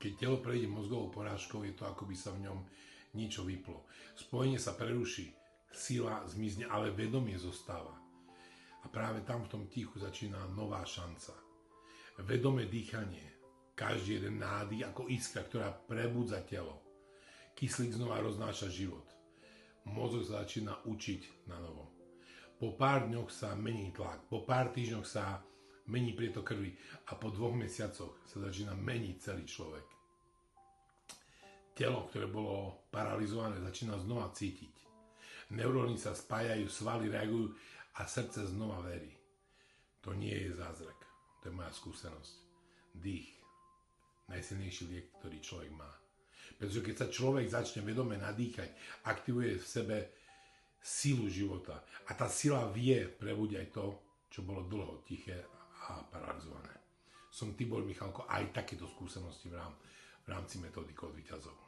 Keď telo prejde mozgovou porážkou, je to, ako by sa v ňom niečo vyplo. Spojenie sa preruší, sila zmizne, ale vedomie zostáva. A práve tam v tom tichu začína nová šanca. Vedomé dýchanie, každý jeden nádych ako iskra, ktorá prebudza telo. Kyslík znova roznáša život. Mozog sa začína učiť na novo. Po pár dňoch sa mení tlak, po pár týždňoch sa mení prietok krvi a po 2 mesiacoch sa začína meniť celý človek. Telo, ktoré bolo paralizované, začína znova cítiť. Neuróny sa spájajú, svaly reagujú a srdce znova verí. To nie je zázrak, to je moja skúsenosť. Dých, najsilnejší liek, ktorý človek má. Pretože keď sa človek začne vedome nadýchať, aktivuje v sebe silu života. A tá sila vie prebudiť aj to, čo bolo dlho tiché a paralizované. Som Tibor Michalko, aj takéto skúsenosti v rámci metodiky od víťazov.